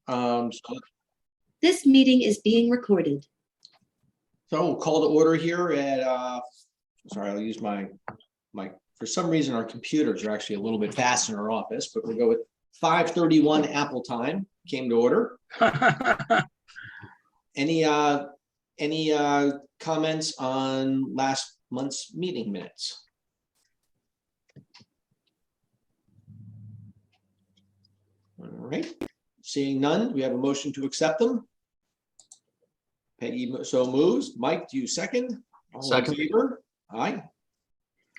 So This meeting is being recorded. we'll call to order here at, sorry, I'll use my, for some reason, our computers are actually a little bit fast in our office, but we'll go with 5:31 Apple time, came to order. Any comments on last month's meeting minutes? All right, seeing none, we have a motion to accept them. Peggy so moves. Mike, do you second? All in Second. favor? Aye.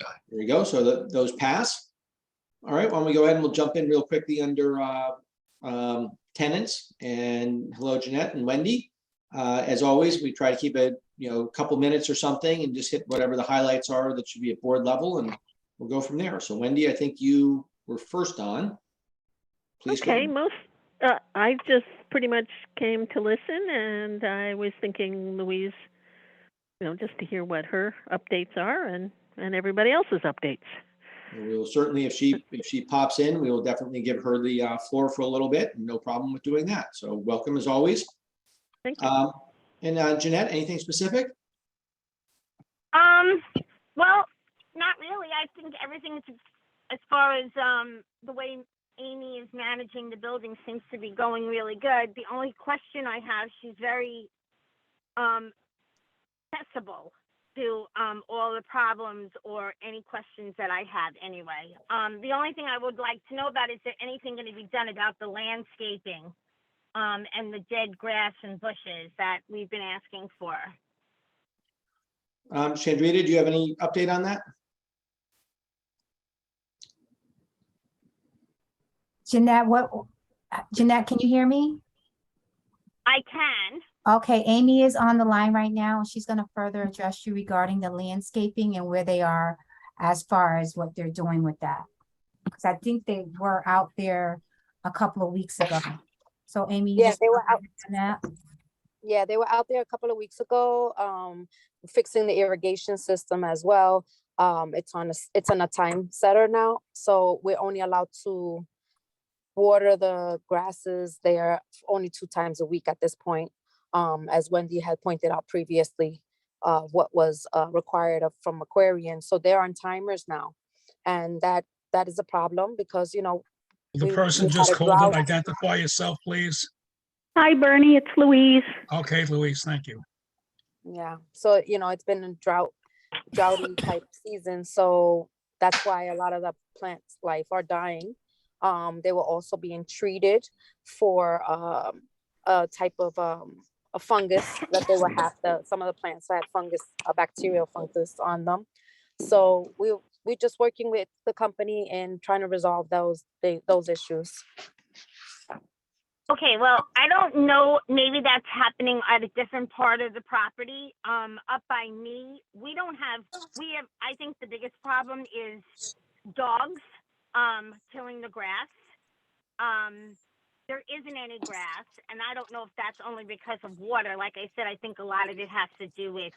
Aye. There you go. So those pass. All right, why don't we go ahead and we'll jump in real quickly under tenants. And hello, Jeanette and Wendy. As always, we try to keep it, a couple minutes or something and just hit whatever the highlights are that should be at board level, and we'll go from there. So Wendy, I think you were first on. Please. Okay, I just pretty much came to listen, and I was thinking Louise, just to hear what her updates are and everybody else's updates. We will certainly, if she pops in, we will definitely give her the floor for a little bit. No problem with doing that. So welcome as always. Thank you. And Jeanette, anything specific? Well, not really. I think everything, as far as the way Amy is managing the building, seems to be going really good. The only question I have, she's very accessible to all the problems or any questions that I have anyway. The only thing I would like to know about, is there anything going to be done about the landscaping and the dead grass and bushes that we've been asking for? Chandrita, do you have any update on that? Jeanette, can you hear me? I can. Okay, Amy is on the line right now, and she's going to further address you regarding the landscaping and where they are as far as what they're doing with that. Because I think they were out there a couple of weeks ago. So Amy, Yeah, they were out. That. Yeah, they were out there a couple of weeks ago, fixing the irrigation system as well. It's on a time setter now, so we're only allowed to water the grasses there only 2 times a week at this point. As Wendy had pointed out previously, what was required from Aquarian. So they're on timers now, and that is a problem because The person just called in. Identify yourself, please. Hi, Bernie. It's Louise. Okay, Louise, thank you. Yeah, so it's been a droughty type season, so that's why a lot of the plants' life are dying. They were also being treated for a type of a fungus that they were some of the plants had fungus, a bacterial fungus on them. So we're just working with the company and trying to resolve those issues. Okay, well, I don't know, maybe that's happening at a different part of the property. Up by me, I think the biggest problem is dogs killing the grass. There isn't any grass, and I don't know if that's only because of water. Like I said, I think a lot of it has to do with,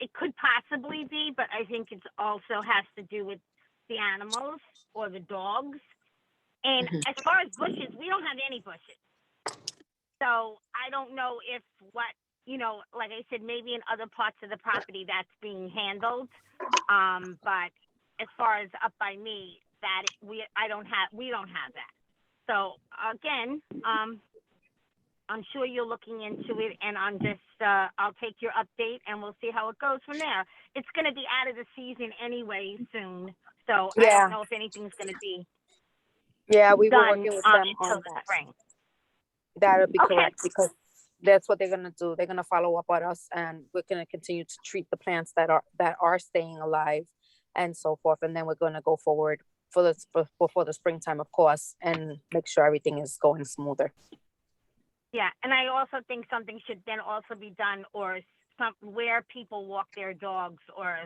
it could possibly be, but I think it also has to do with the animals or the dogs. And as far as bushes, we don't have any bushes. So I don't know if like I said, maybe in other parts of the property that's being handled. But as far as up by me, we don't have that. So again, I'm sure you're looking into it, and I'm just I'll take your update and we'll see how it goes from there. It's going to be out of the season anyway soon, so yeah. I don't know if anything's going to be. Yeah, we were working with them on that. Spring. That would be correct, because that's what they're going to do. They're going to follow up on us, and we're going to continue to treat the plants that are staying alive and so forth. And then we're going to go forward for the springtime, of course, and make sure everything is going smoother. Yeah, and I also think something should then also be done, or where people walk their dogs, or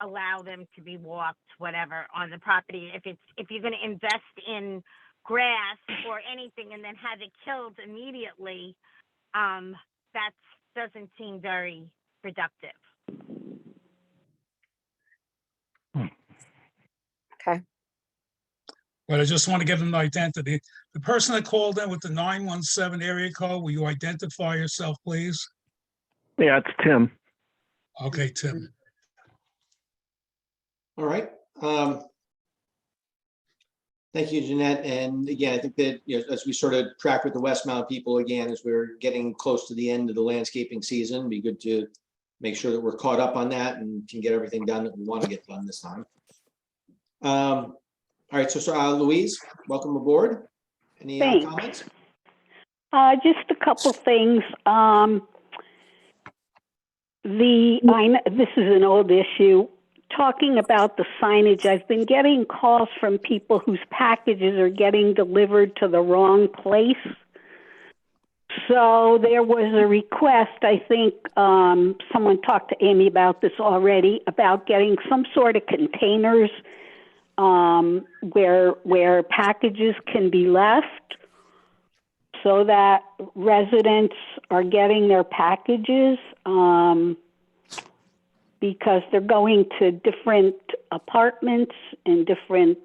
allow them to be walked, whatever, on the property. If you're going to invest in grass or anything and then have it killed immediately, that doesn't seem very productive. Okay. But I just want to get an identity. The person that called in with the 917 area code, will you identify yourself, please? Yeah, it's Tim. Okay, Tim. All right. Thank you, Jeanette. And again, I think that, you know, as we sort of track with the Westmount people again, as we're getting close to the end of the landscaping season, it'd be good to make sure that we're caught up on that and can get everything done that we want to get done this time. All right, so Louise, welcome aboard. Any Thanks. comments? Just a couple things. This is an old issue. Talking about the signage, I've been getting calls from people whose packages are getting delivered to the wrong place. So there was a request, I think someone talked to Amy about this already, about getting some sort of containers where packages can be left so that residents are getting their packages because they're going to different apartments in different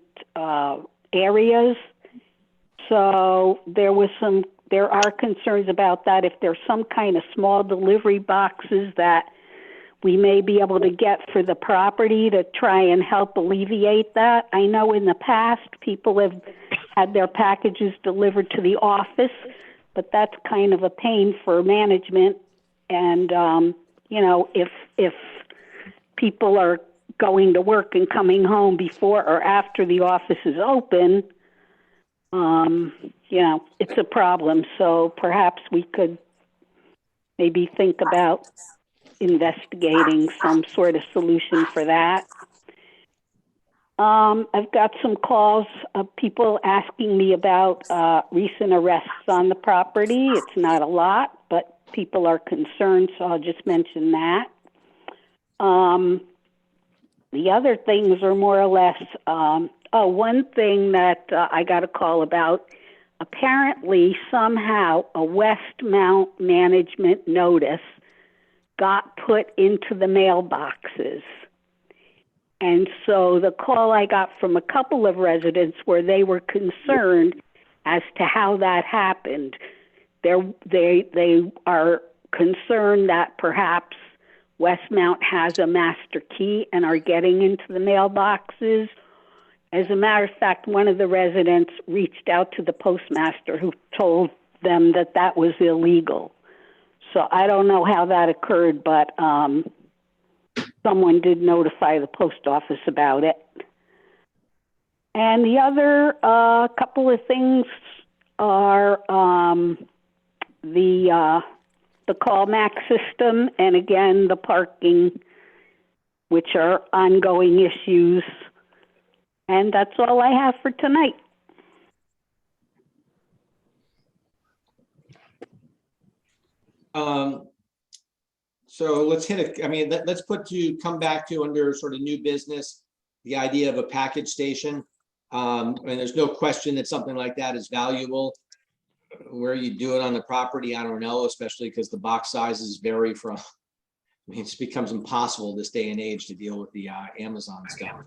areas. So there are concerns about that. If there's some kind of small delivery boxes that we may be able to get for the property to try and help alleviate that. I know in the past people have had their packages delivered to the office, but that's kind of a pain for management. And, you know, if people are going to work and coming home before or after the office is open, you know, it's a problem. So perhaps we could maybe think about investigating some sort of solution for that. I've got some calls of people asking me about recent arrests on the property. It's not a lot, but people are concerned, so I'll just mention that. The other things are more or less, one thing that I got a call about, apparently somehow a Westmount management notice got put into the mailboxes. And so the call I got from a couple of residents where they were concerned as to how that happened. They are concerned that perhaps Westmount has a master key and are getting into the mailboxes. As a matter of fact, one of the residents reached out to the postmaster who told them that that was illegal. So I don't know how that occurred, but someone did notify the post office about it. And the other couple of things are the callback system, and again, the parking, which are ongoing issues. And that's all I have for tonight. So let's hit I mean, let's come back to under sort of new business, the idea of a package station. I mean, there's no question that something like that is valuable. Where you do it on the property, I don't know, especially because the box sizes vary from, I mean, it becomes impossible this day and age to deal with the Amazon stuff.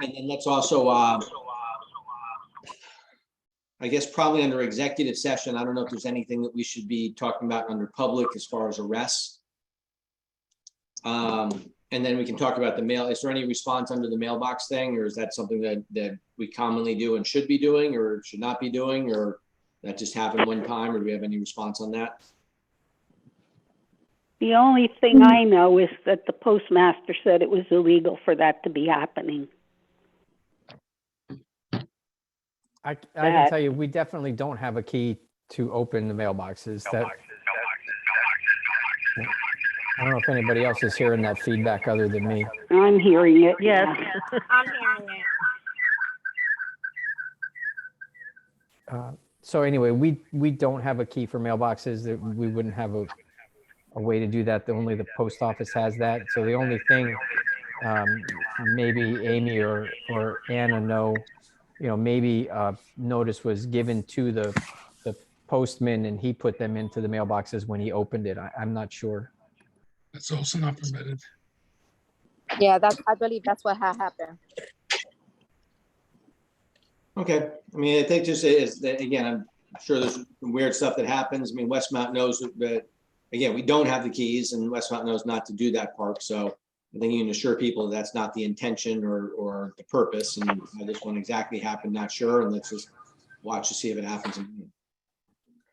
And then let's also, I guess probably under executive session, I don't know if there's anything that we should be talking about under public as far as arrests. And then we can talk about the mail. Is there any response under the mailbox thing, or is that something that we commonly do and should be doing or should not be doing, or that just happened one time, or do we have any response on that? The only thing I know is that the postmaster said it was illegal for that to be happening. I can tell you, we definitely don't have a key to open the mailboxes. I don't know if anybody else is hearing that feedback other than me. I'm hearing it. Yes. I'm hearing it. So anyway, we don't have a key for mailboxes. That we wouldn't have a way to do that. Only the post office has that. So the only thing, maybe Amy or Anna know, you know, maybe notice was given to the postman and he put them into the mailboxes when he opened it. I'm not sure. That's also not permitted. Yeah, I believe that's what had happened. Okay, I mean, I think just is that, again, I'm sure there's some weird stuff that happens. I mean, Westmount knows that, again, we don't have the keys and Westmount knows not to do that park. So I think you can assure people that's not the intention or the purpose. And how this one exactly happened, not sure. And let's just watch to see if it happens.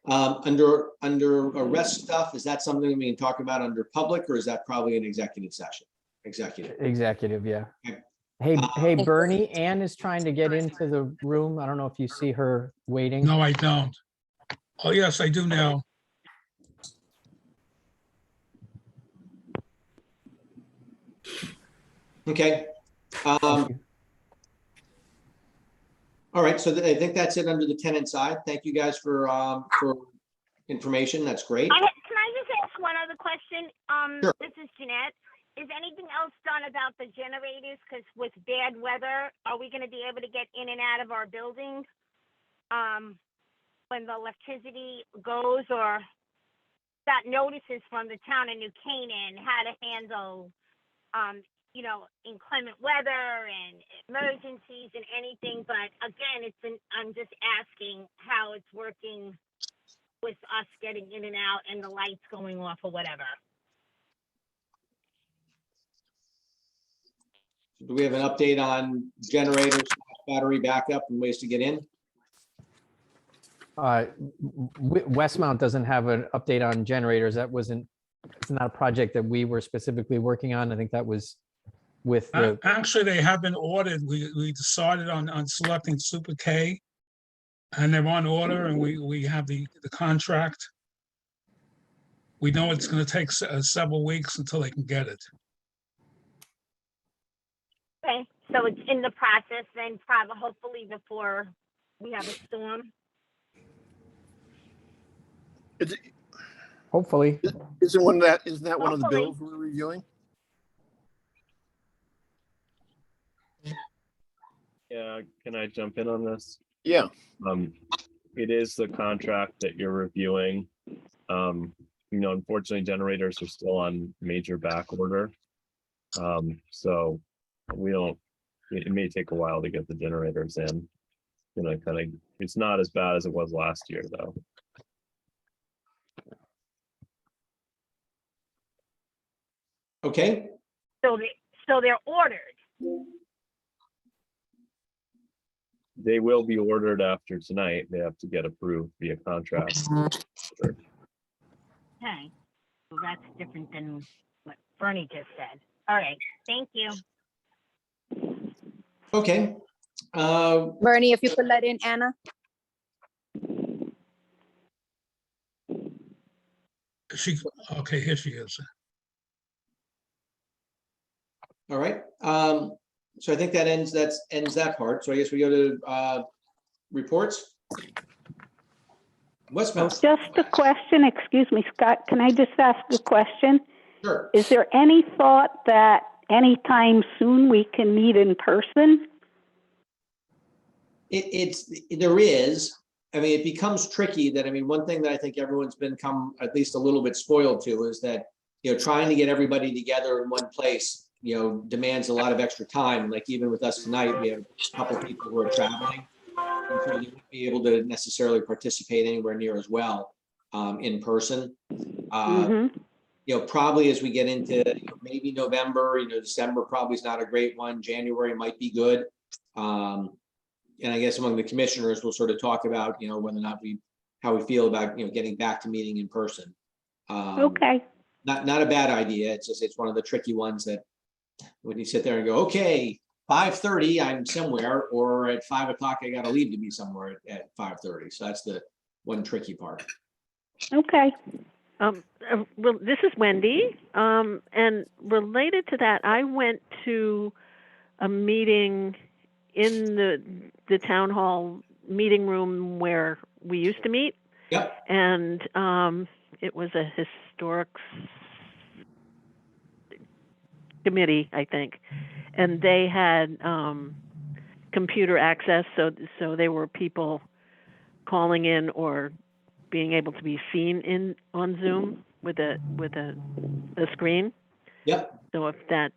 Under arrest stuff, is that something we can talk about under public or is that probably an executive session? Executive, yeah. Okay. Hey, Bernie, Ann is trying to get into the room. I don't know if you see her waiting. No, I don't. Oh, yes, I do now. Okay. All right, so I think that's it under the tenant side. Thank you guys for information. That's great. Can I just ask one other question? Sure. This is Jeanette. Is anything else done about the generators? Because with bad weather, are we going to be able to get in and out of our building when the electricity goes, or got notices from the town of New Canaan how to handle, inclement weather and emergencies and anything? But again, I'm just asking how it's working with us getting in and out and the lights going off or whatever. Do we have an update on generators, battery backup and ways to get in? Westmount doesn't have an update on generators. It's not a project that we were specifically working on. I think that was with the, Actually, they have been ordered. We decided on selecting Super K, and they're on order, and we have the contract. We know it's going to take several weeks until they can get it. Okay, so it's in the process then, probably hopefully before we have a storm. hopefully. Isn't that one of the Hopefully. bills we're reviewing? Yeah, can I jump in on this? Yeah. It is the contract that you're reviewing. Unfortunately, generators are still on major back order. So it may take a while to get the generators in. It's not as bad as it was last year, though. Okay, So they're ordered. They will be ordered after tonight. They have to get approved via contract. Okay, so that's different than what Bernie just said. All right, thank you. okay. Bernie, if you could let in Anna. Okay, here she is. All right. So I think that ends that part. So I guess we go to reports. Westmount. Just a question, excuse me, Scott, can I just ask a question? Sure. Is there any thought that anytime soon we can meet in person? There is. I mean, it becomes tricky that, one thing that I think everyone's become at least a little bit spoiled to is that, trying to get everybody together in one place, demands a lot of extra time. Like even with us tonight, we have a couple of people who are traveling. And so you won't be able to necessarily participate anywhere near as well in person. Probably as we get into maybe November, December probably is not a great one. January might be good. And I guess among the commissioners, we'll sort of talk about, whether or not how we feel about, getting back to meeting in person. Okay, Not a bad idea. It's one of the tricky ones that when you sit there and go, okay, 5:30, I'm somewhere, or at 5 o'clock, I got to leave to be somewhere at 5:30. So that's the one tricky part. okay. Well, this is Wendy. And related to that, I went to a meeting in the town hall meeting room where we used to meet. Yep. And it was a historic committee, I think. And they had computer access, so there were people calling in or being able to be seen on Zoom with a screen. Yep. So if that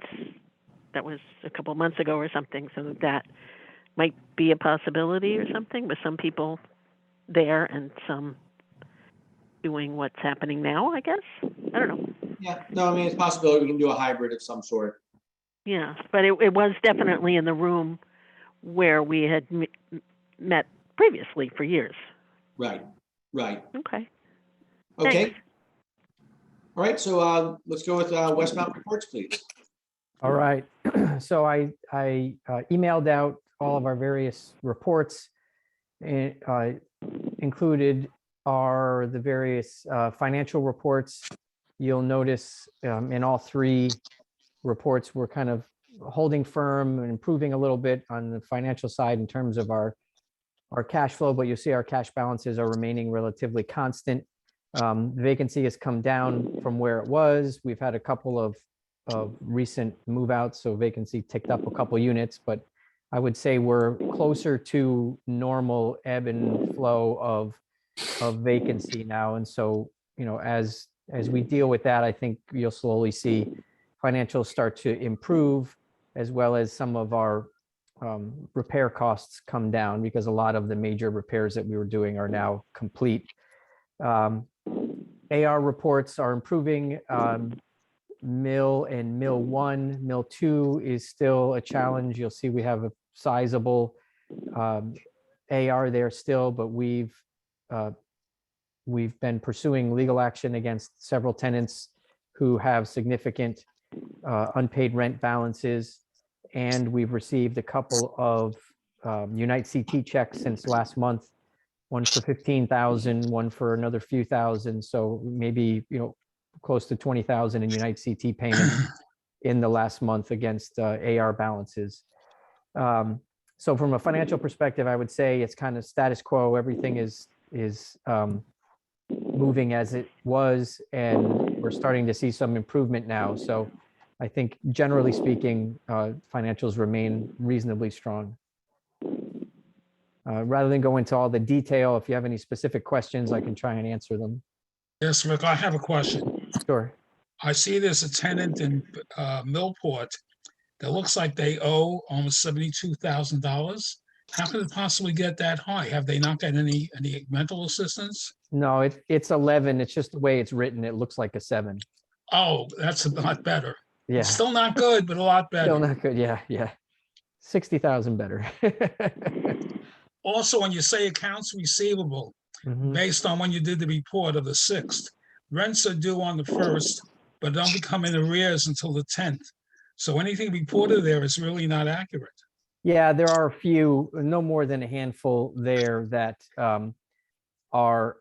was a couple months ago or something, so that might be a possibility or something, with some people there and some doing what's happening now, I guess. I don't know. Yeah, no, I mean, it's a possibility we can do a hybrid of some sort. Yeah, but it was definitely in the room where we had met previously for years. Right, right. Okay. Okay. Thanks. All right, so let's go with Westmount reports, please. All right. So I emailed out all of our various reports, and included are the various financial reports. You'll notice in all three reports, we're kind of holding firm and improving a little bit on the financial side in terms of our cash flow, but you'll see our cash balances are remaining relatively constant. Vacancy has come down from where it was. We've had a couple of recent move outs, so vacancy ticked up a couple units, but I would say we're closer to normal ebb and flow of vacancy now. And so, you know, as we deal with that, I think you'll slowly see financials start to improve, as well as some of our repair costs come down, because a lot of the major repairs that we were doing are now complete. AR reports are improving. Mill and Mill 1, Mill 2 is still a challenge. You'll see we have a sizable AR there still, but we've been pursuing legal action against several tenants who have significant unpaid rent balances. And we've received a couple of Unite CT checks since last month, one for 15,000, one for another few thousand. So maybe, you know, close to 20,000 in Unite CT payments in the last month against AR balances. So from a financial perspective, I would say it's kind of status quo. Everything is moving as it was, and we're starting to see some improvement now. So I think generally speaking, financials remain reasonably strong. Rather than go into all the detail, if you have any specific questions, I can try and answer them. Yes, Rick, I have a question. Sure. I see there's a tenant in Millport that looks like they owe almost $72,000. How could it possibly get that high? Have they not got any rental assistance? No, it's 11. It's just the way it's written. It looks like a 7. Oh, that's a lot better. Yeah. Still not good, but a lot better. Still not good. Yeah, yeah. 60,000 better. Also, when you say accounts receivable, based on when you did the report of the 6th, rents are due on the 1st, but don't become in arrears until the 10th. So anything reported there is really not accurate. Yeah, there are a few, no more than a handful there that are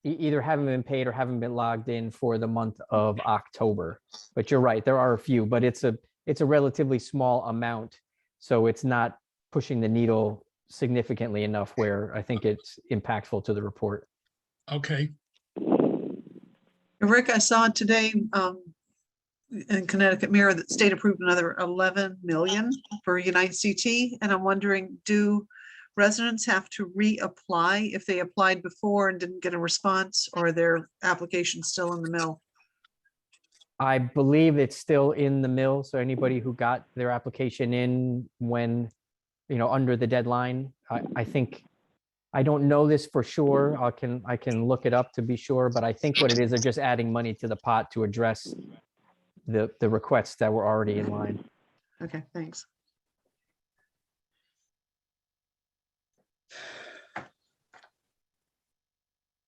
either haven't been paid or haven't been logged in for the month of October. But you're right, there are a few, but it's a relatively small amount, so it's not pushing the needle significantly enough where I think it's impactful to the report. Okay. Rick, I saw today in Connecticut Mirror that state approved another 11 million for Unite CT. And I'm wondering, do residents have to reapply if they applied before and didn't get a response, or their application still in the mill? I believe it's still in the mill. So anybody who got their application in when, you know, under the deadline, I think, I don't know this for sure. I can look it up to be sure, but I think what it is, they're just adding money to the pot to address the requests that were already in line. Okay, thanks.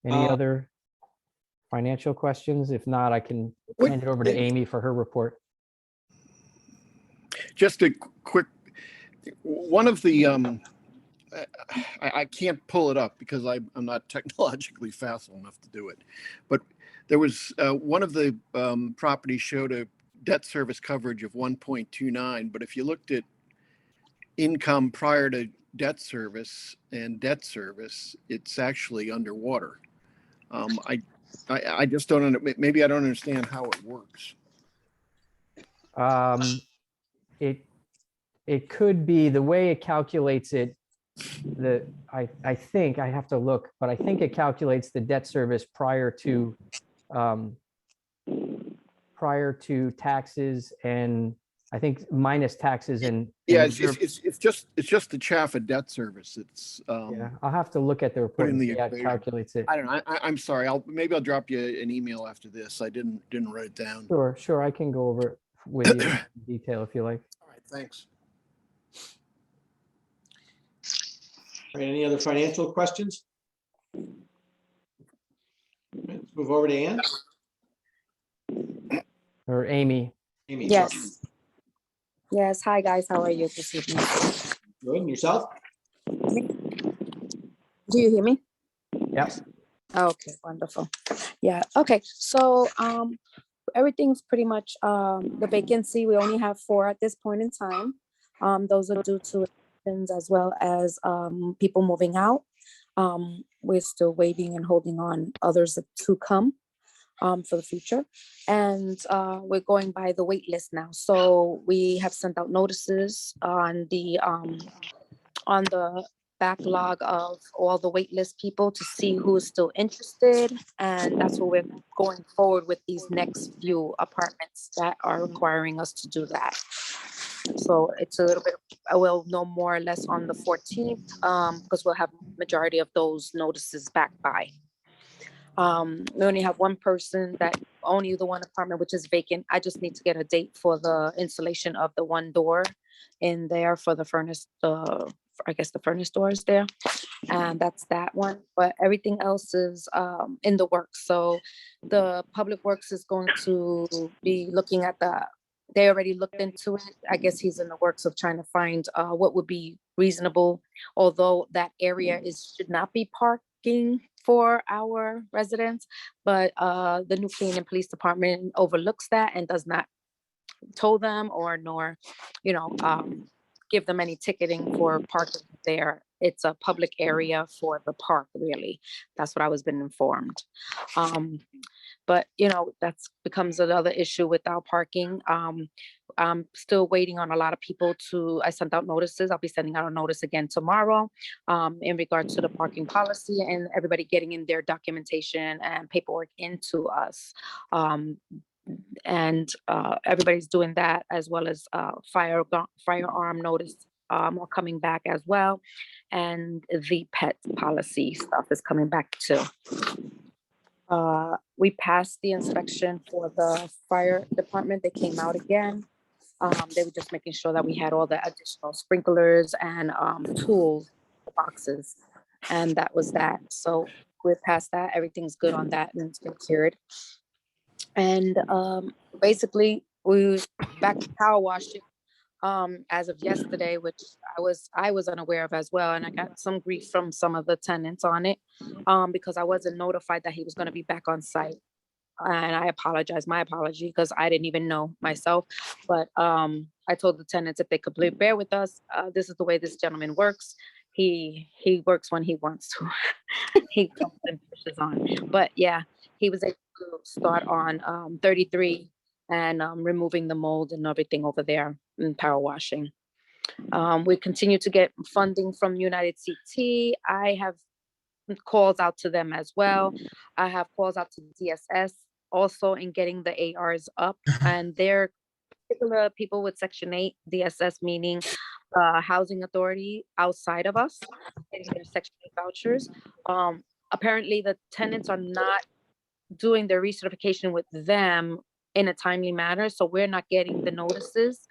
Any other financial questions? If not, I can hand it over to Amy for her report. Just a quick, one of the, I can't pull it up because I'm not technologically facile enough to do it. But there was one of the properties showed a debt service coverage of 1.29. But if you looked at income prior to debt service and debt service, it's actually underwater. I just don't, maybe I don't understand how it works. It could be the way it calculates it. I think I have to look, but I think it calculates the debt service prior to taxes, and I think minus taxes and. Yeah, and it's just the Chaffa debt service. It's, Yeah, I'll have to look at the report in and the see how it equation. calculates it. I don't know. I'm sorry. Maybe I'll drop you an email after this. I didn't write it down. Sure, I can go over it with you in detail if you like. All right, thanks. All right, any other financial questions? Let's move over to Ann. Or Amy. Amy, sorry. Yes. Yes. Hi, guys. How are you this evening? Good, and yourself? Do you hear me? Yes. Okay, wonderful. Yeah. Okay. So everything's pretty much the vacancy. We only have 4 at this point in time. Those are due to elections as well as people moving out. We're still waiting and holding on others to come for the future. And we're going by the wait list now. So we have sent out notices on the backlog of all the waitlist people to see who is still interested. And that's what we're going forward with these next few apartments that are requiring us to do that. So it's a little bit, I will know more or less on the 14th because we'll have majority of those notices back by. We only have one person only the one apartment, which is vacant. I just need to get a date for the installation of the one door in there for the furnace, I guess the furnace doors there. And that's that one, but everything else is in the works. So the Public Works is going to be looking at they already looked into it. I guess he's in the works of trying to find what would be reasonable, although that area should not be parking for our residents, but the New Canaan Police Department overlooks that and does not tow them nor give them any ticketing for parking there. It's a public area for the park, really. That's what I was been informed. But that becomes another issue with our parking. I'm still waiting on a lot of people I sent out notices. I'll be sending out a notice again tomorrow in regards to the parking policy and everybody getting in their documentation and paperwork into us. And everybody's doing that, as well as firearm notice are coming back as well. And the pet policy stuff is coming back too. We passed the inspection for the fire department. They came out again. They were just making sure that we had all the additional sprinklers and tools boxes, and that was that. So we're past that. Everything's good on that, and it's been cured. And basically, we back to power washing as of yesterday, which I was unaware of as well, and I got some grief from some of the tenants on it because I wasn't notified that he was going to be back on site. And I apologize, my apology, because I didn't even know myself. But I told the tenants if they could bear with us, this is the way this gentleman works. He works when he wants to. He comes and pushes on. But yeah, he was able to start on 33 and removing the mold and everything over there and power washing. We continue to get funding from United CT. I have calls out to them as well. I have calls out to DSS also in getting the ARs up, and they're particular people with Section 8 DSS, meaning housing authority outside of us, and their Section 8 vouchers. Apparently the tenants are not doing their recertification with them in a timely manner, so we're not getting the notices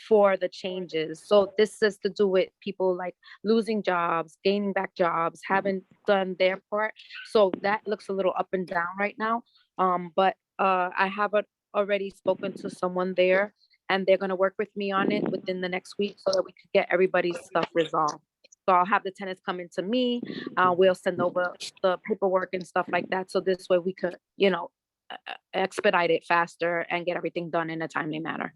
for the changes. So this is to do with people like losing jobs, gaining back jobs, haven't done their part. So that looks a little up and down right now. But I have already spoken to someone there, and they're going to work with me on it within the next week so that we could get everybody's stuff resolved. So I'll have the tenants come into me. We'll send over the paperwork and stuff like that. So this way we could, expedite it faster and get everything done in a timely manner.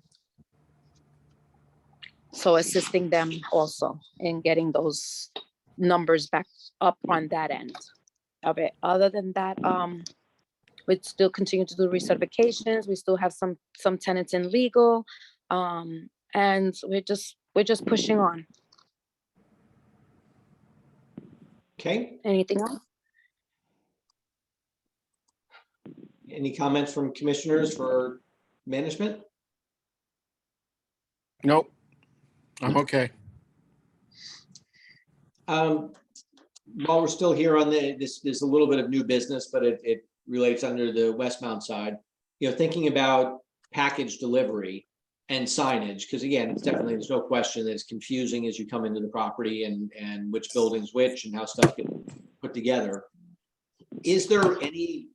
So assisting them also in getting those numbers back up on that end of it. Other than that, we still continue to do recertifications. We still have some tenants in legal, and we're just pushing on. Okay, Anything else? any comments from commissioners for management? Nope, I'm okay. While we're still here on there's a little bit of new business, but it relates under the Westmount side. You know, thinking about package delivery and signage, because again, it's definitely, there's no question that it's confusing as you come into the property and which building's which and how stuff gets put together. Is there any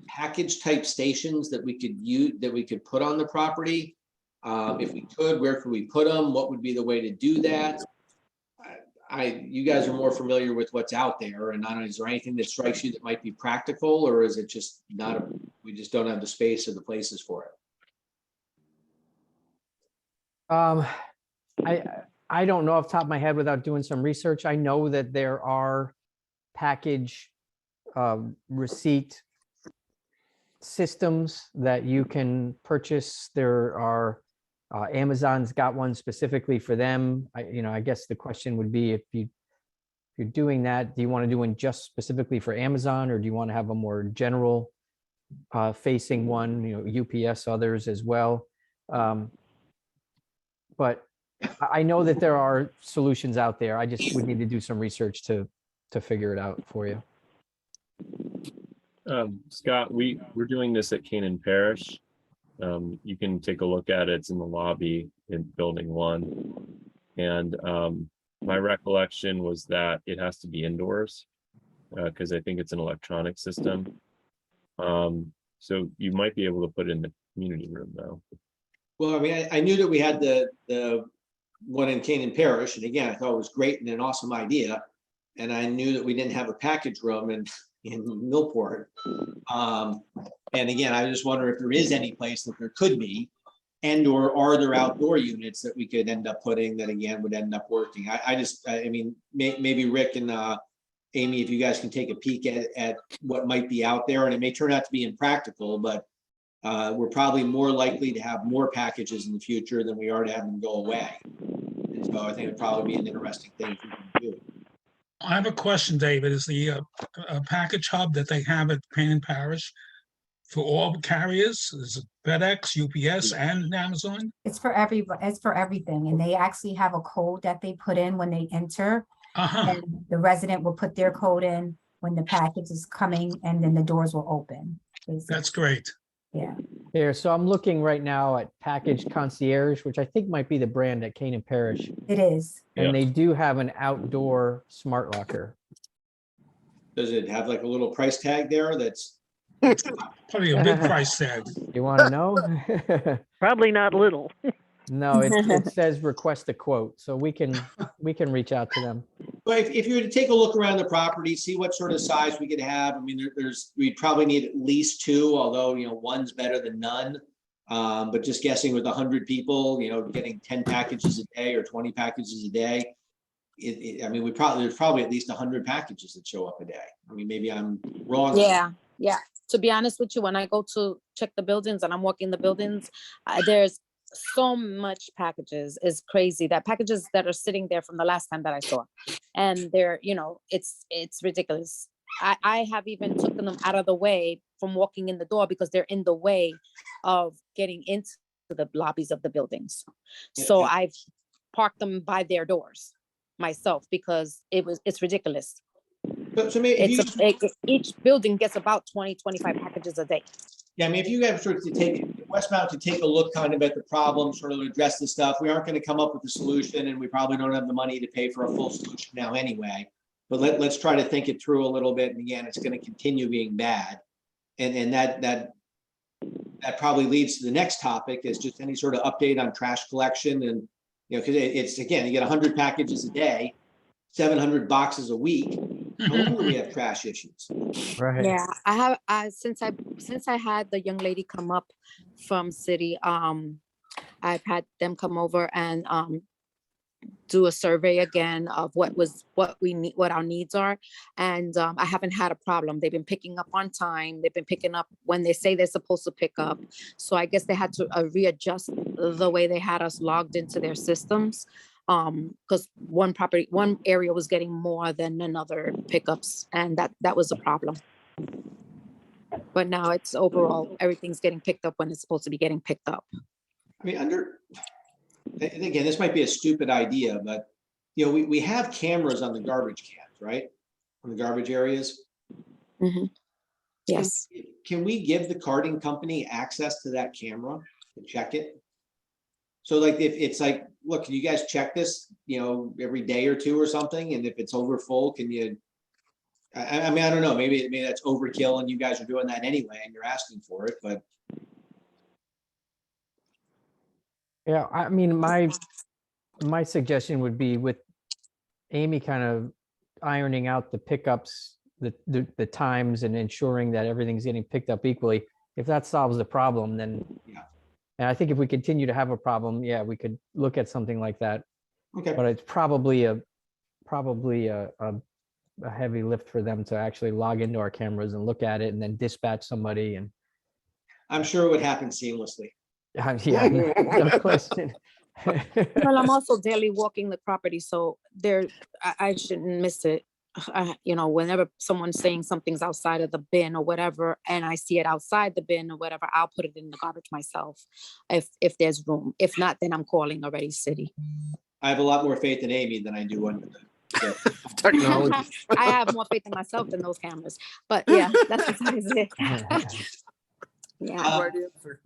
package type stations that we could use, that we could put on the property? If we could, where could we put them? What would be the way to do that? You guys are more familiar with what's out there, and I don't know, is there anything that strikes you that might be practical, or is it just not, we just don't have the space or the places for it? I don't know off the top of my head without doing some research. I know that there are package receipt systems that you can purchase. There are Amazon's got one specifically for them. I guess the question would be, if you're doing that, do you want to do one just specifically for Amazon, or do you want to have a more general facing one, UPS, others as well? But I know that there are solutions out there. I just would need to do some research to figure it out for you. Scott, we're doing this at Canaan Parish. You can take a look at it. It's in the lobby in building 1. And my recollection was that it has to be indoors because I think it's an electronic system. So you might be able to put it in the community room though. Well, I mean, I knew that we had the one in Canaan Parish, and again, I thought it was great and an awesome idea. And I knew that we didn't have a package room in Millport. And again, I just wonder if there is any place that there could be, and/or are there outdoor units that we could end up putting that again would end up working? I mean, maybe Rick and Amy, if you guys can take a peek at what might be out there, and it may turn out to be impractical, but we're probably more likely to have more packages in the future than we are to have them go away. And so I think it'd probably be an interesting thing if we can do. I have a question, David. Is the package hub that they have at Canaan Parish for all carriers? Is it FedEx, UPS, and Amazon? It's for everything. And they actually have a code that they put in when they enter. And the resident will put their code in when the package is coming, and then the doors will open. Basically. That's great. Yeah. Here, so I'm looking right now at Package Concierge, which I think might be the brand at Canaan Parish. It is. And they do have an outdoor smart locker. Does it have like a little price tag there that's? Probably a big price tag. You want to know? Probably not little. No, it says request a quote, so we can reach out to them. But if you were to take a look around the property, see what sort of size we could have. I mean, we'd probably need at least 2, although one's better than none. But just guessing with 100 people, getting 10 packages a day or 20 packages a day. I mean, there's probably at least 100 packages that show up a day. I mean, maybe I'm wrong. Yeah. To be honest with you, when I go to check the buildings and I'm walking the buildings, there's so much packages. Is crazy. That packages that are sitting there from the last time that I saw, and they're it's ridiculous. I have even taken them out of the way from walking in the door because they're in the way of getting into the lobbies of the buildings. So I've parked them by their doors myself because it's ridiculous. So maybe each building gets about 20-25 packages a day. Yeah, I mean, if you guys sort of Westmount to take a look kind of at the problem, sort of address the stuff, we aren't going to come up with a solution, and we probably don't have the money to pay for a full solution now anyway. But let's try to think it through a little bit. And again, it's going to continue being bad, and that probably leads to the next topic, is just any sort of update on trash collection. And because it's again, you get 100 packages a day, 700 boxes a week. No wonder we have trash issues. Right. Yeah, since I had the young lady come up from city, I've had them come over and do a survey again of what we need, what our needs are, and I haven't had a problem. They've been picking up on time. They've been picking up when they say they're supposed to pick up. So I guess they had to readjust the way they had us logged into their systems. Because one area was getting more than another pickups, and that was a problem. But now it's overall, everything's getting picked up when it's supposed to be getting picked up. I mean, and again, this might be a stupid idea, but you know, we have cameras on the garbage cans, right? On the garbage areas. Yes. Can we give the carting company access to that camera to check it? So like if it's like, look, can you guys check this, you know, every day or two or something? And if it's over full, can you, I mean, I don't know, maybe that's overkill and you guys are doing that anyway and you're asking for it, but. Yeah, I mean, my suggestion would be with Amy kind of ironing out the pickups, the times and ensuring that everything's getting picked up equally. If that solves the problem, then Yeah. And I think if we continue to have a problem, yeah, we could look at something like that. Okay. But it's probably a heavy lift for them to actually log into our cameras and look at it and then dispatch somebody. And I'm sure it would happen seamlessly. yeah, no question. Well, I'm also daily walking the property, so I shouldn't miss it. You know, whenever someone's saying something's outside of the bin or whatever, and I see it outside the bin or whatever, I'll put it in the garbage myself if there's room. If not, then I'm calling already city. I have a lot more faith in Amy than I do on the Technology. I have more faith in myself than those cameras. But yeah, that's besides it. Yeah. Right answer.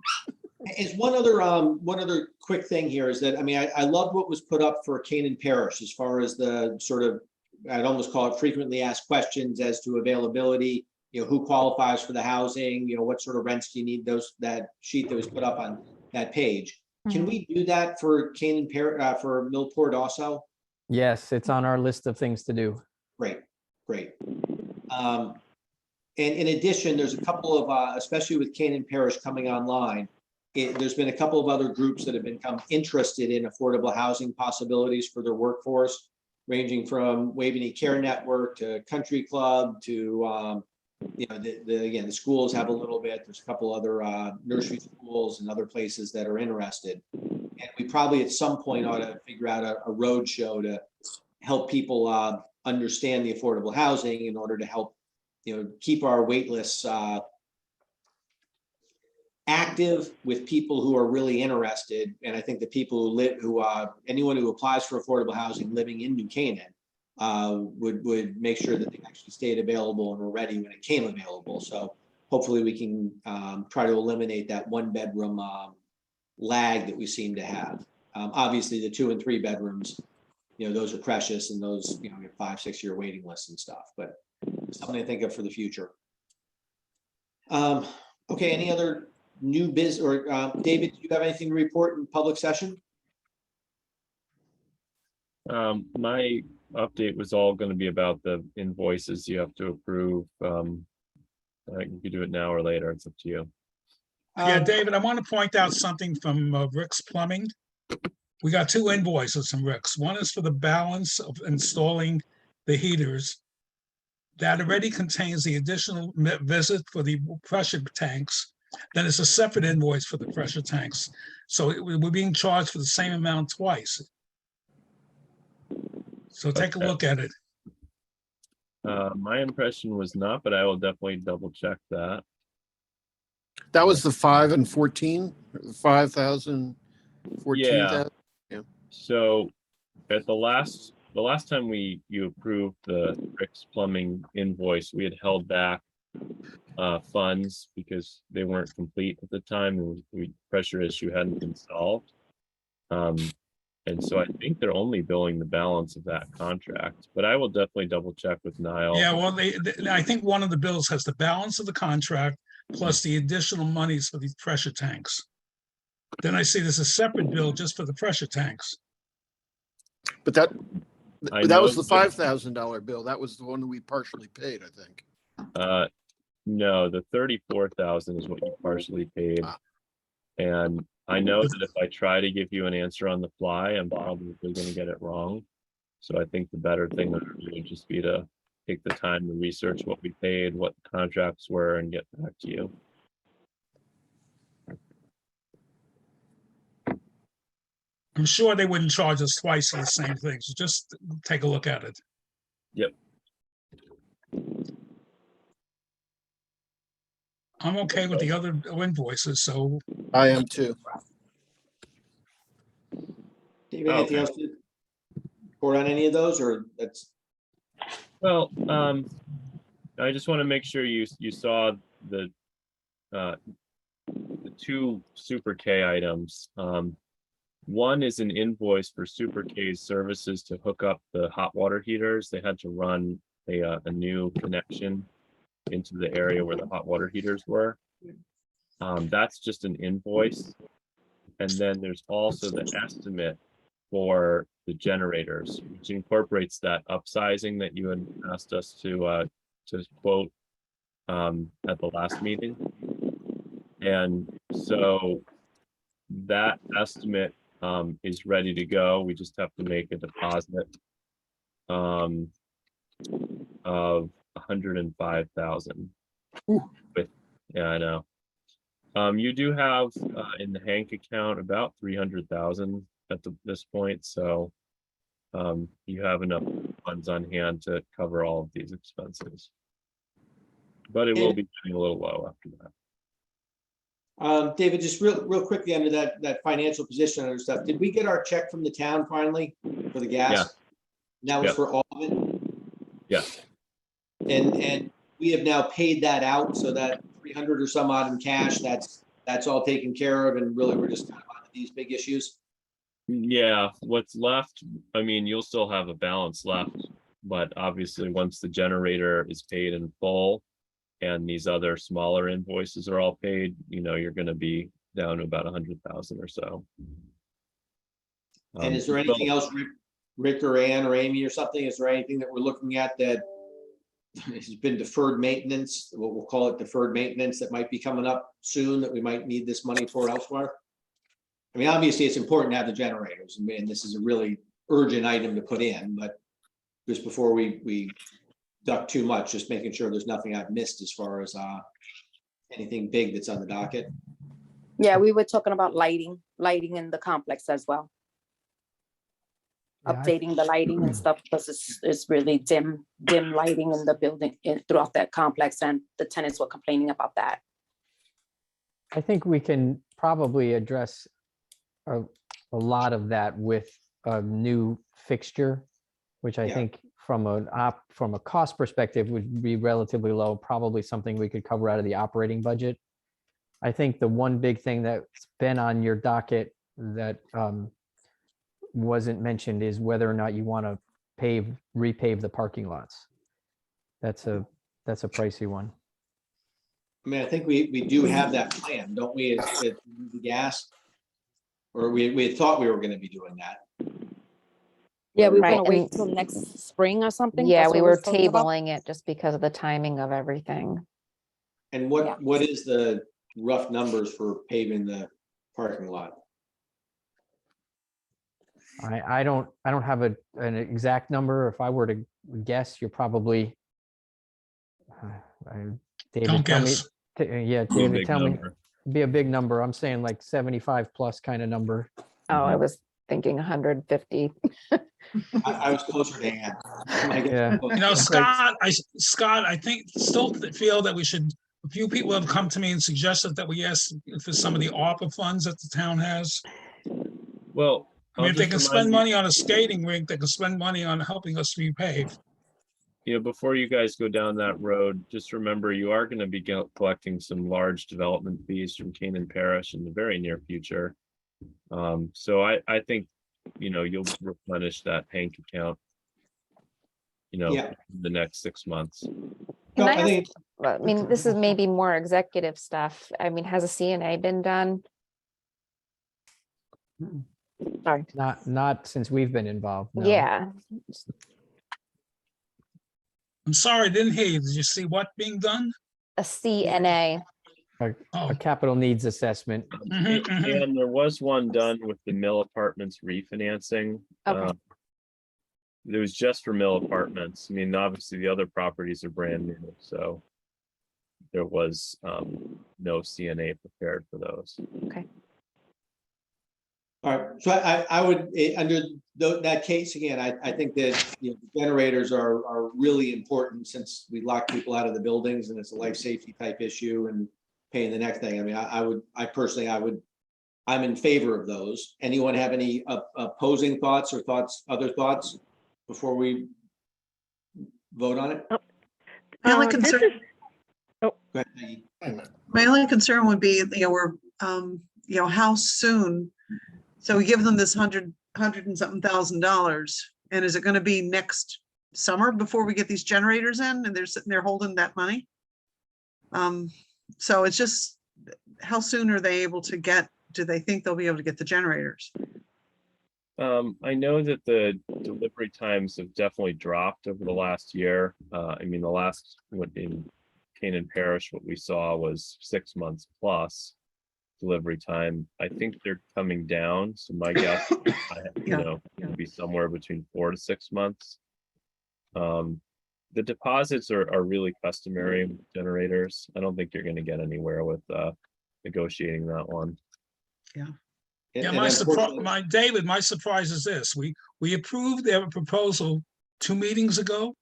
Is one other quick thing here is that, I mean, I love what was put up for Canaan Parish as far as the sort of, I'd almost call it frequently asked questions as to availability, you know, who qualifies for the housing, you know, what sort of rents do you need, that sheet that was put up on that page. Can we do that for Canaan Parish, for Millport also? Yes, it's on our list of things to do. Great. And in addition, there's a couple of, especially with Canaan Parish coming online, there's been a couple of other groups that have become interested in affordable housing possibilities for their workforce, ranging from Waveney Care Network to Country Club to, you know, again, the schools have a little bit. There's a couple other nursery schools and other places that are interested. And we probably at some point ought to figure out a road show to help people understand the affordable housing in order to help, you know, keep our wait lists active with people who are really interested. And I think the people anyone who applies for affordable housing living in New Canaan would make sure that they actually stayed available and were ready when it came available. So hopefully we can try to eliminate that 1-bedroom lag that we seem to have. Obviously the 2 and 3 bedrooms, you know, those are precious and those, you know, 5-6 year waiting lists and stuff, but something to think of for the future. Okay, any other new biz or David, do you have anything to report in public session? My update was all going to be about the invoices you have to approve. You can do it now or later. It's up to you. Yeah, David, I want to point out something from Rick's Plumbing. We got 2 invoices from Rick's. One is for the balance of installing the heaters. That already contains the additional visit for the pressure tanks. Then it's a separate invoice for the pressure tanks. So we're being charged for the same amount twice. So take a look at it. My impression was not, but I will definitely double check that. That was the 5 and 14, 5,000, 14,000. Yeah. So at the last time you approved the Rick's Plumbing invoice, we had held back funds because they weren't complete at the time, and the pressure issue hadn't been solved. And so I think they're only billing the balance of that contract, but I will definitely double check with Niall. Yeah, well, I think one of the bills has the balance of the contract plus the additional monies for these pressure tanks. Then I see there's a separate bill just for the pressure tanks. But that was the $5,000 bill. That was the one we partially paid, I think. No, the 34,000 is what you partially paid. And I know that if I try to give you an answer on the fly, I'm probably going to get it wrong. So I think the better thing would just be to take the time to research what we paid, what the contracts were, and get back to you. I'm sure they wouldn't charge us twice for the same thing. So just take a look at it. Yep. I'm okay with the other invoices, so. I am too. Dave, Oh, anything okay. else to report on any of those, or that's? Well, I just want to make sure you saw the two Super K items. One is an invoice for Super K's services to hook up the hot water heaters. They had to run a new connection into the area where the hot water heaters were. That's just an invoice. And then there's also the estimate for the generators, which incorporates that upsizing that you had asked us to quote at the last meeting. And so that estimate is ready to go. We just have to make a deposit of 105,000. With, yeah, I know. You do have in the Hank account about 300,000 at this point, so you have enough funds on hand to cover all of these expenses. But it will be getting a little low after that. David, just real quickly under that financial position and stuff, did we get our check from the town finally for the gas? Yeah. And that was Yep. for all of it? Yes. And we have now paid that out, so that 300 or some odd in cash, that's all taken care of, and really we're just kind of on these big issues. Yeah, what's left, I mean, you'll still have a balance left, but obviously once the generator is paid in full and these other smaller invoices are all paid, you're going to be down to about 100,000 or so. And is there anything else, Rick or Ann or Amy or something, is there anything that we're looking at that has been deferred maintenance, we'll call it deferred maintenance, that might be coming up soon that we might need this money for elsewhere? I mean, obviously it's important to have the generators, and this is a really urgent item to put in, but just before we duck too much, just making sure there's nothing I've missed as far as anything big that's on the docket. Yeah, we were talking about lighting in the complex as well. Yeah, Updating the lighting and stuff, because it's really dim lighting in the building throughout that complex, and the tenants were complaining about that. I think we can probably address a lot of that with a new fixture, which I think from a cost perspective would be relatively low, probably something we could cover out of the operating budget. I think the one big thing that's been on your docket that wasn't mentioned is whether or not you want to repave the parking lots. That's a pricey one. I mean, I think we do have that plan, don't we? It's the gas, or we had thought we were going to be doing that. Yeah, we were Right, gonna wait and- till next spring or something. Yeah, That's we what were talking about. tabling it just because of the timing of everything. And what is the rough numbers for paving the parking lot? I don't have an exact number. If I were to guess, you're probably David, Don't tell guess. me. Yeah, Be a David, big tell me. number. Be a big number. I'm saying like 75 plus kind of number. Oh, I was thinking 150. I was closer to Ann. Yeah. Scott, I think still feel that we should, a few people have come to me and suggested that we ask for some of the ARPA funds that the town has. Well, I mean, I'll if they just can remind spend you- money on a skating rink, they can spend money on helping us repave. Before you guys go down that road, just remember you are going to be collecting some large development fees from Canaan Parish in the very near future. So I think, you'll replenish that Hank account, in the next 6 months. Can I I think ask, well, I mean, this is maybe more executive stuff. I mean, has a CNA been done? Sorry. Not since we've been involved. No. Yeah, I'm sorry, I didn't hear you. Did you see what being done? a CNA. Oh, A capital needs assessment. And there was one done with the Mill Apartments refinancing. Okay. It was just for Mill Apartments. I mean, obviously the other properties are brand new, so there was no CNA prepared for those. Okay. All right, so I would, under that case, again, I think that, the generators are really important, since we lock people out of the buildings and it's a life safety type issue, and paying the next thing. I mean, I personally would I'm in favor of those. Anyone have any opposing thoughts or other thoughts before we vote on it? My only This concern, is, Go ahead, Peggy. my only concern would be, we're, how soon? So we give them this hundred and something $1,000, and is it gonna be next summer before we get these generators in and they're sitting there holding that money? So it's just, how soon are they able to get, do they think they'll be able to get the generators? I know that the delivery times have definitely dropped over the last year. I mean, the last in Canaan Parish, what we saw was 6 months plus delivery time. I think they're coming down. So my guess, would be somewhere between 4 to 6 months. The deposits are really customary with generators. I don't think you're going to get anywhere with negotiating that one. Yeah. Yeah, And my unfortunately- surprise is this. We approved their proposal 2 meetings ago.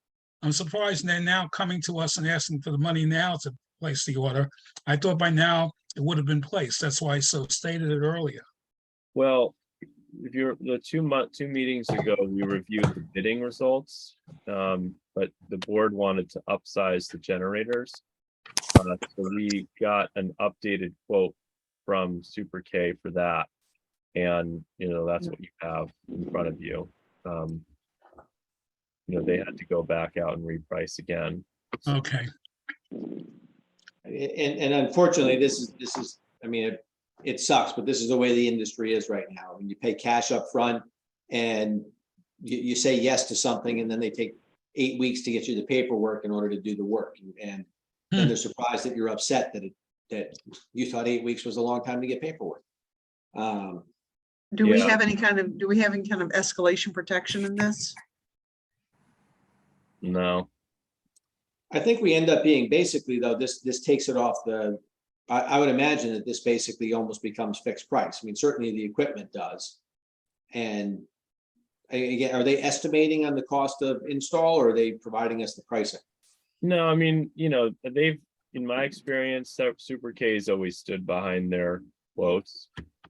I'm surprised they're now coming to us and asking for the money now to place the order. I thought by now it would have been placed. That's why I so stated it earlier. Well, if you're the 2 meetings ago, we reviewed the bidding results, but the board wanted to upsize the generators. So we got an updated quote from Super K for that. And, that's what you have in front of you. They had to go back out and reprice again. Okay. And unfortunately, this is, I mean, it sucks, but this is the way the industry is right now. When you pay cash up front and you say yes to something, and then they take 8 weeks to get you the paperwork in order to do the work. And then they're surprised that you're upset that you thought 8 weeks was a long time to get paperwork. Do we have any kind of escalation protection in this? No. I think we end up being basically, though, this takes it off I would imagine that this basically almost becomes fixed price. I mean, certainly the equipment does. And again, are they estimating on the cost of install, or are they providing us the pricing? No, I mean, they've, in my experience, Super K has always stood behind their quotes.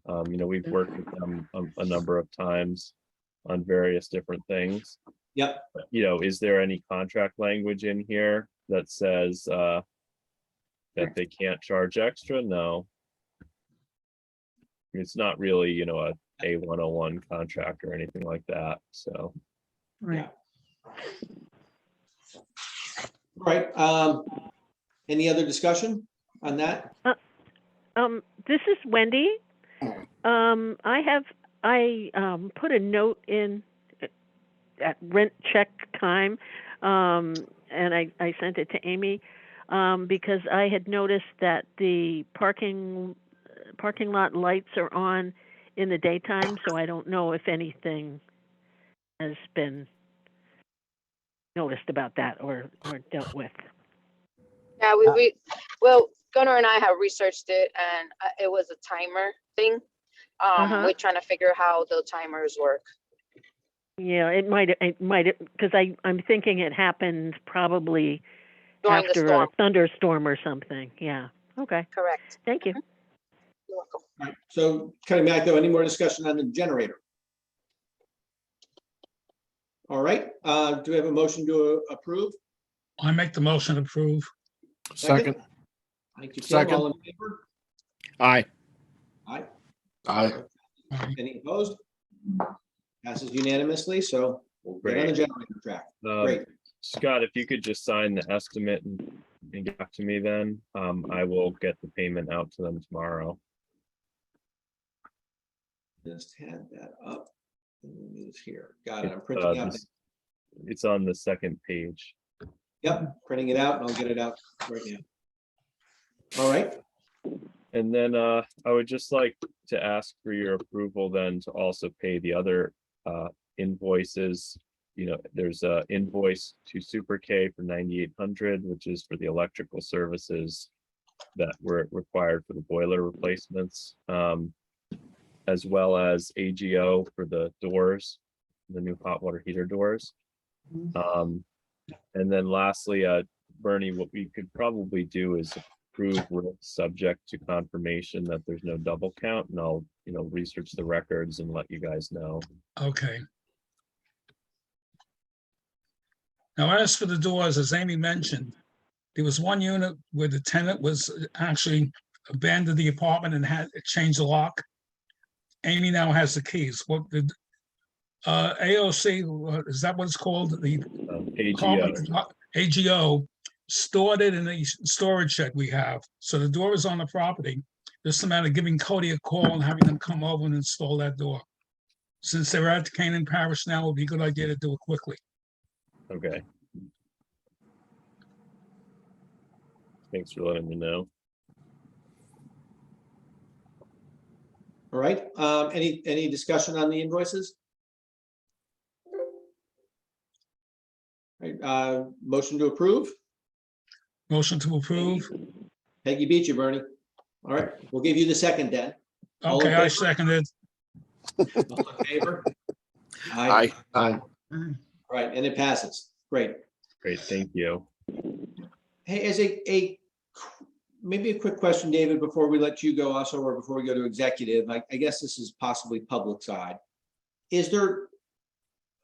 We've worked with them a number of times on various different things. Yep. But, is there any contract language in here that says that they can't charge extra? No. It's not really, a A101 contract or anything like that. So. Right. All right. Any other discussion on that? this is Wendy. I put a note in at rent check time, and I sent it to Amy because I had noticed that the parking lot lights are on in the daytime, so I don't know if anything has been noticed about that or dealt with. Yeah, well, Gunnar and I have researched it, and it was a timer thing. We're trying to figure how the timers work. Yeah, it might, because I'm thinking it happened probably During the after storm. a thunderstorm or something. Yeah. Okay. Correct. Thank you. You're welcome. All right. So cutting back though, any more discussion on the generator? All right. Do we have a motion to approve? I make the motion to approve. Second. Thank you, Tim. Second. All in favor? Aye. Aye. Aye. Any opposed? Passes unanimously, so we'll get on the generator track. Great. Scott, if you could just sign the estimate and get back to me then, I will get the payment out to them tomorrow. Just had that up. It's here. Got it. I'm printing out. It's on the second page. Yep, printing it out, and I'll get it out right now. All right. And then I would just like to ask for your approval then to also pay the other invoices. There's a invoice to Super K for $9,800, which is for the electrical services that were required for the boiler replacements, as well as AGO for the doors, the new hot water heater doors. And then lastly, Bernie, what we could probably do is approve subject to confirmation that there's no double count, and I'll research the records and let you guys know. Okay. Now, as for the doors, as Amy mentioned, there was one unit where the tenant was actually abandoned the apartment and had changed the lock. Amy now has the keys. What did AOC, is that what it's called? The AGO. AGO stored it in the storage shed we have. So the door is on the property. Just a matter of giving Cody a call and having them come over and install that door. Since they're at Canaan Parish now, it would be a good idea to do it quickly. Okay. Thanks for letting me know. All right, any discussion on the invoices? All right, motion to approve. Motion to approve. Peggy beat you, Bernie. All right, we'll give you the second then. All in Okay, I favor? seconded. All in favor? Aye. All right, and it passes. Great. Great, thank you. Hey, as maybe a quick question, David, before we let you go also, or before we go to executive, I guess this is possibly public side. Is there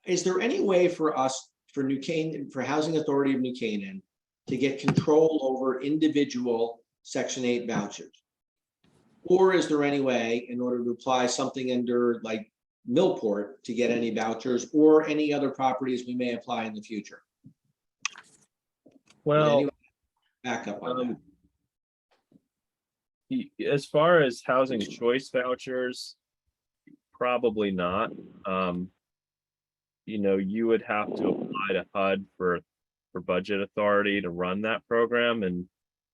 any way for us, for New Canaan, for Housing Authority of New Canaan, to get control over individual Section 8 vouchers? Or is there any way in order to apply something under like Millport to get any vouchers or any other properties we may apply in the future? Well, back up on that. As far as housing choice vouchers, probably not. You would have to apply to HUD for budget authority to run that program. And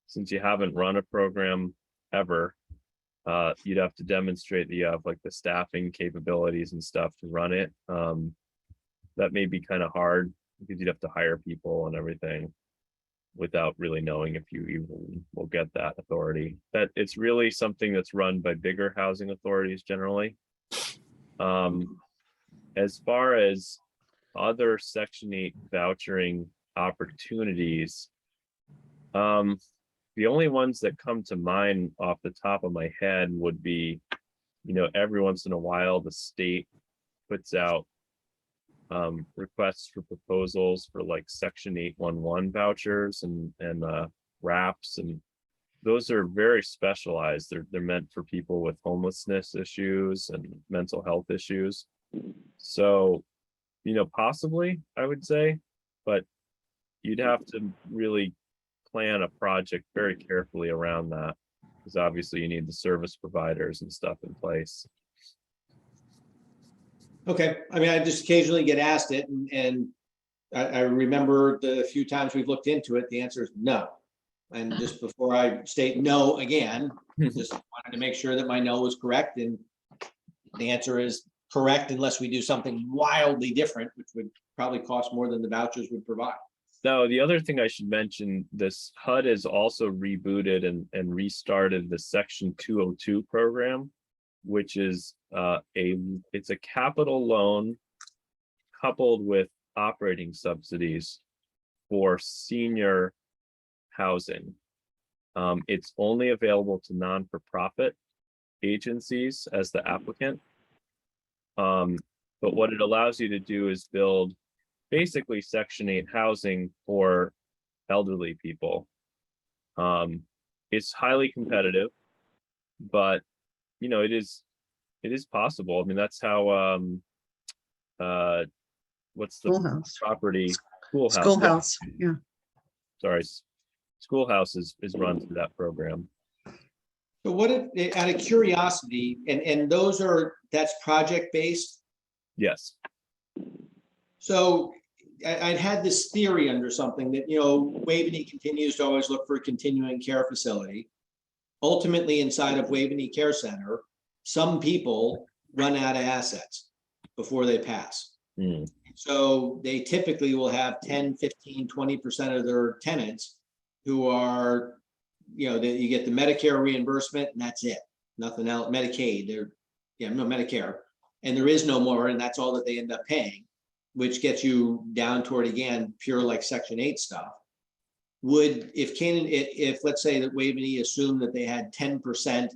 since you haven't run a program ever, you'd have to demonstrate that you have like the staffing capabilities and stuff to run it. That may be kind of hard because you'd have to hire people and everything without really knowing if you even will get that authority. That it's really something that's run by bigger housing authorities generally. As far as other Section 8 vouchering opportunities, the only ones that come to mind off the top of my head would be, every once in a while the state puts out requests for proposals for like Section 811 vouchers and wraps, and those are very specialized. They're meant for people with homelessness issues and mental health issues. So, possibly I would say, but you'd have to really plan a project very carefully around that, because obviously you need the service providers and stuff in place. Okay, I mean, I just occasionally get asked it, and I remember the few times we've looked into it, the answer is no. And just before I state no again, just wanted to make sure that my no was correct, and the answer is correct unless we do something wildly different, which would probably cost more than the vouchers would provide. Now, the other thing I should mention, this HUD has also rebooted and restarted the Section 202 program, which is it's a capital loan coupled with operating subsidies for senior housing. It's only available to non-for-profit agencies as the applicant. But what it allows you to do is build basically Section 8 housing for elderly people. It's highly competitive, but it is possible. I mean, that's how what's the Schoolhouse. property? Schoolhouse. Schoolhouse, yeah. Sorry, Schoolhouse is run through that program. So what if, out of curiosity, and that's project-based? Yes. So I'd had this theory under something that, Waveney continues to always look for a continuing care facility. Ultimately, inside of Waveney Care Center, some people run out of assets before they pass. So they typically will have 10, 15, 20% of their tenants who are, you get the Medicare reimbursement and that's it. Nothing else. Medicaid, Medicare. And there is no more, and that's all that they end up paying, which gets you down toward, again, pure like Section 8 stuff. If let's say that Waveney assumed that they had 10%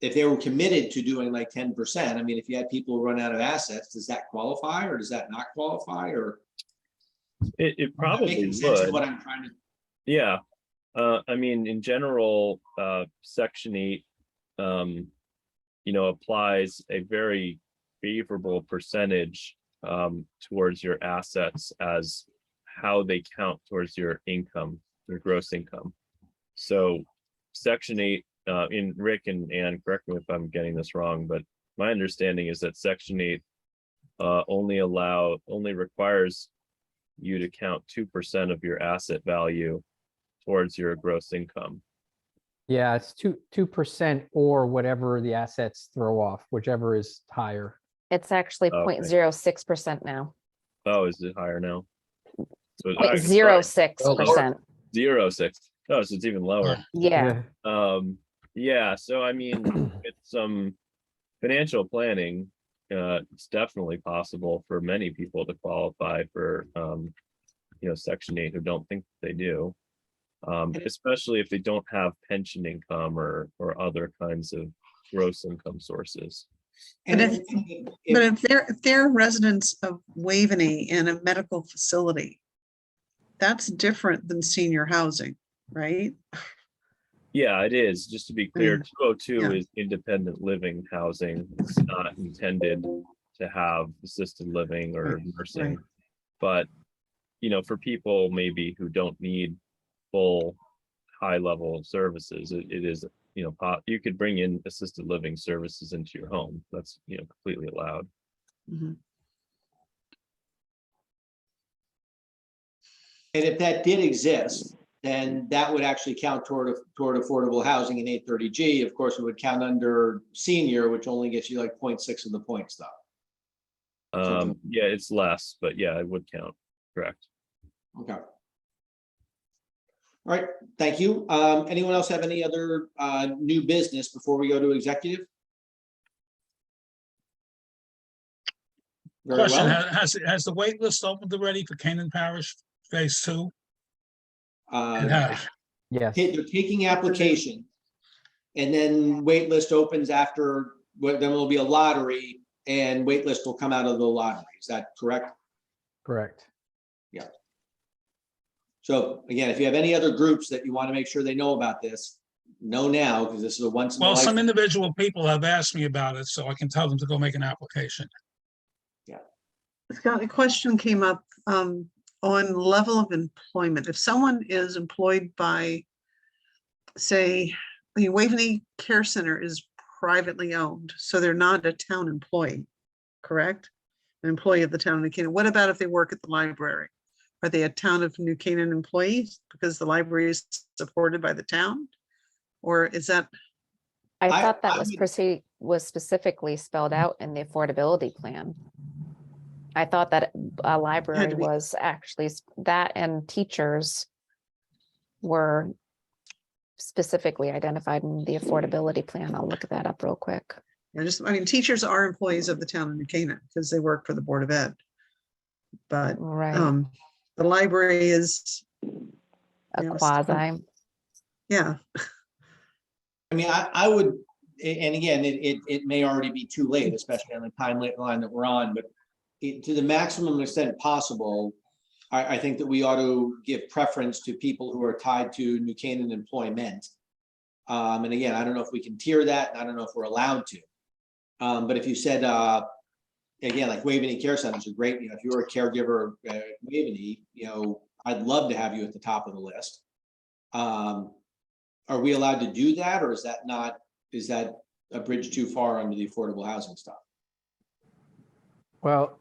if they were committed to doing like 10%, I mean, if you had people run out of assets, does that qualify or does that not qualify, or? It probably Making sense of would. what I'm trying to. Yeah. I mean, in general, Section 8, applies a very favorable percentage towards your assets as how they count towards your income, your gross income. So Section 8, in Rick and Ann, correct me if I'm getting this wrong, but my understanding is that Section 8 only requires you to count 2% of your asset value towards your gross income. Yeah, it's 2% or whatever the assets throw off, whichever is higher. It's actually Okay. 0.06% now. Oh, is it higher now? So it's 0.06%. 0.06. Oh, so it's even lower. Yeah. Yeah. So I mean, with some financial planning, it's definitely possible for many people to qualify for, Section 8 who don't think they do. Especially if they don't have pension income or other kinds of gross income sources. But if they're residents of Waveney in a medical facility, that's different than senior housing, right? Yeah, it is. Just to be clear, 202 yeah. is independent living housing. It's not intended to have assisted living or nursing. right. But, for people maybe who don't need full high level services, it is, you could bring in assisted living services into your home. That's, completely allowed. Mhm. And if that did exist, then that would actually count toward affordable housing in 830G. Of course, it would count under senior, which only gets you like 0.6 of the points though. Yeah, it's less, but yeah, it would count. Correct. Okay. All right, thank you. Anyone else have any other new business before we go to executive? Very Question, well. has the wait list opened already for Canaan Parish Phase 2? It has. Yes. They're taking application, and then wait list opens after, then there'll be a lottery, and wait list will come out of the lottery. Is that correct? Correct. Yeah. So again, if you have any other groups that you want to make sure they know about this, know now, because this is a once in a Well, some lifetime. individual people have asked me about it, so I can tell them to go make an application. Yeah. Scott, a question came up on level of employment. If someone is employed by, say, the Waveney Care Center is privately owned, so they're not a town employee, correct? An employee of the town of New Canaan. What about if they work at the library? Are they a town of New Canaan employees because the library is supported by the town? Or is that? I thought that was specifically spelled out in the affordability plan. I thought that a library was actually that, and teachers were specifically identified in the affordability plan. I'll look that up real quick. I mean, teachers are employees of the town of New Canaan because they work for the Board of Ed. But the library is a quasi. Yeah. I mean, I would, and again, it may already be too late, especially on the timeline that we're on, but to the maximum extent possible, I think that we ought to give preference to people who are tied to New Canaan employment. And again, I don't know if we can tier that, and I don't know if we're allowed to. But if you said, again, like Waveney Care Centers are great, if you're a caregiver at Waveney, I'd love to have you at the top of the list. Are we allowed to do that, or is that a bridge too far under the affordable housing stuff? Well,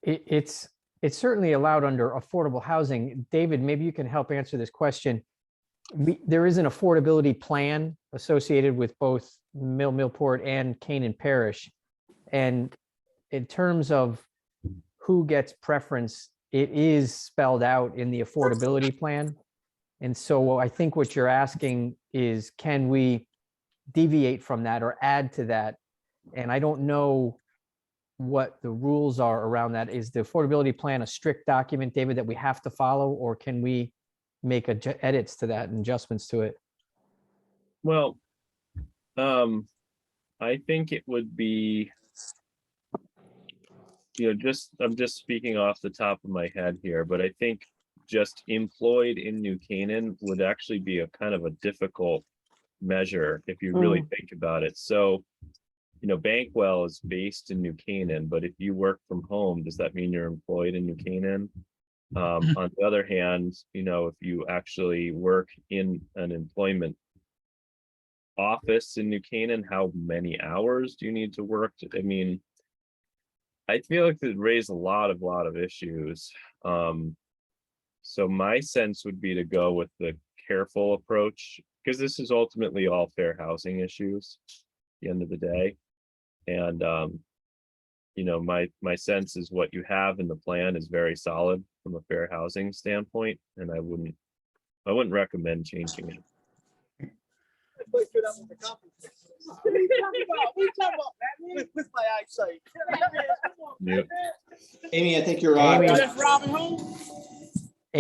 it's certainly allowed under affordable housing. David, maybe you can help answer this question. There is an affordability plan associated with both Millport and Canaan Parish. And in terms of who gets preference, it is spelled out in the affordability plan. And so I think what you're asking is, can we deviate from that or add to that? And I don't know what the rules are around that. Is the affordability plan a strict document, David, that we have to follow, or can we make edits to that and adjustments to it? Well, I think it would be, I'm just speaking off the top of my head here, but I think just employed in New Canaan would actually be a kind of a difficult measure if you really think about it. So, Bankwell is based in New Canaan, but if you work from home, does that mean you're employed in New Canaan? On the other hand, if you actually work in an employment office in New Canaan, how many hours do you need to work? I feel like it raised a lot of issues. So my sense would be to go with the careful approach, because this is ultimately all fair housing issues at the end of the day. And my sense is what you have in the plan is very solid from a fair housing standpoint, and I wouldn't recommend changing it. Yep. Amy, I think you're Amy. No,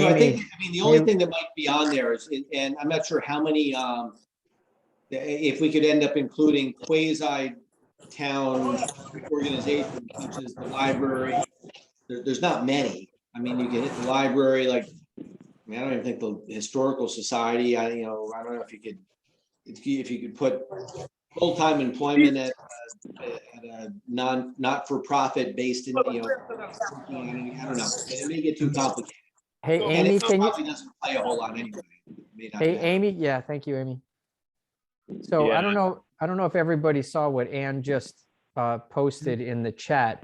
I think, Amy, the only thing that might be on there is, and I'm not sure how many, if we could end up including quasi town organizations such as the library. There's not many. I mean, you can hit the library, like, I don't even think the historical society, I don't know if you could put full-time employment at a not-for-profit based in, I don't know. It may get too complicated. hey, And Amy, it can you? probably doesn't play a whole lot anyway. It may not Hey, matter. Amy, yeah, thank you, Amy. So Yeah. I don't know if everybody saw what Ann just posted in the chat,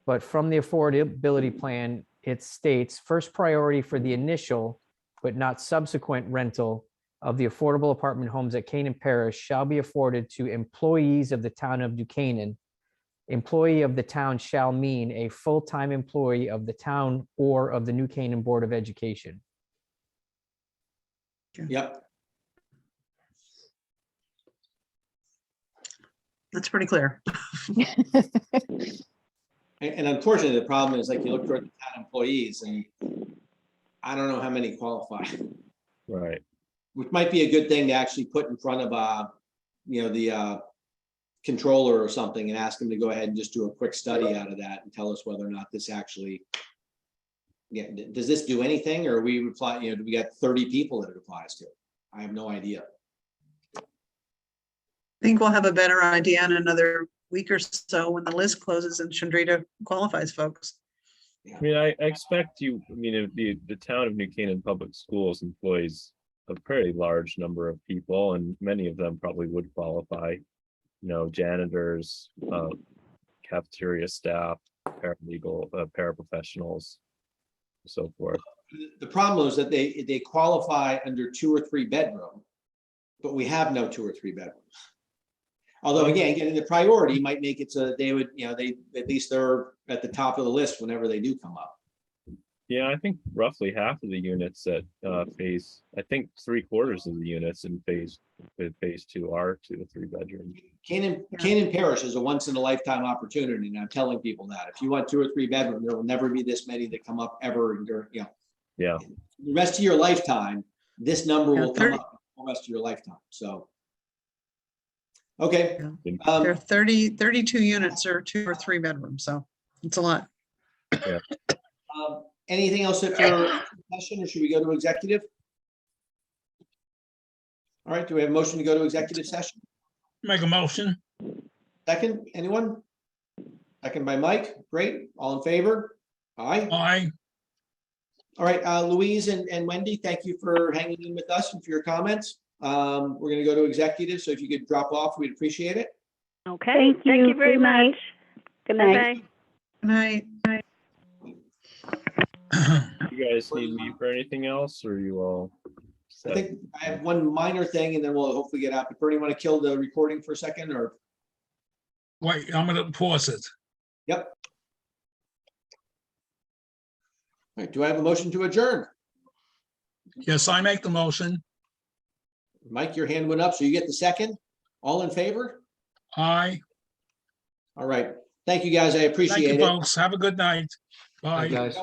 but from the affordability plan, it states first priority for the initial but not subsequent rental of the affordable apartment homes at Canaan Parish shall be afforded to employees of the town of New Canaan. Employee of the town shall mean a full-time employee of the town or of the New Canaan Board of Education. Yep. That's pretty clear. And unfortunately, the problem is, like, you look toward the town employees and I don't know how many qualify, Right. which might be a good thing to actually put in front of, the controller or something and ask them to go ahead and just do a quick study out of that and tell us whether or not this actually, does this do anything, or we reply, do we got 30 people that it applies to? I have no idea. I think we'll have a better idea in another week or so when the list closes and Chandrita qualifies folks. I expect the town of New Canaan Public Schools employs a pretty large number of people, and many of them probably would qualify. Janitors, cafeteria staff, paralegal, paraprofessionals, so forth. The problem is that they qualify under 2 or 3 bedroom, but we have no 2 or 3 bedrooms. Although again, getting the priority might make it so that they would, they at least they're at the top of the list whenever they do come up. Yeah, I think roughly half of the units at phase, I think 3/4 of the units in phase 2 are 2 to 3 bedrooms. Canaan Parish is a once in a lifetime opportunity, and I'm telling people that if you want 2 or 3 bedroom, there will never be this many that come up ever. Yeah. The rest of your lifetime, this number will come 30 up the rest of your lifetime. So. Okay. There are 32 units or 2 or 3 bedrooms, so it's a lot. Yeah. Anything else for session, or should we go to executive? All right, do we have a motion to go to executive session? Make a motion. Second, anyone? Second by Mike, great, all in favor? Aye. Aye. All right, Louise and Wendy, thank you for hanging in with us and for your comments. We're gonna go to executive, so if you could drop off, we'd appreciate it. Okay. Thank you. very Good night. much. Good night. Bye-bye. Good night. You guys need me for anything else, or you all I set? think I have one minor thing and then we'll hopefully get out. But Bernie, want to kill the recording for a second, or? Wait, I'm gonna pause it. Yep. All right, do I have a motion to adjourn? Yes, I make the motion. Mike, your hand went up, so you get the second. All in favor? Aye. All right. Thank you, guys. I Thank appreciate you, it. folks. Have a good night. Bye. Guys.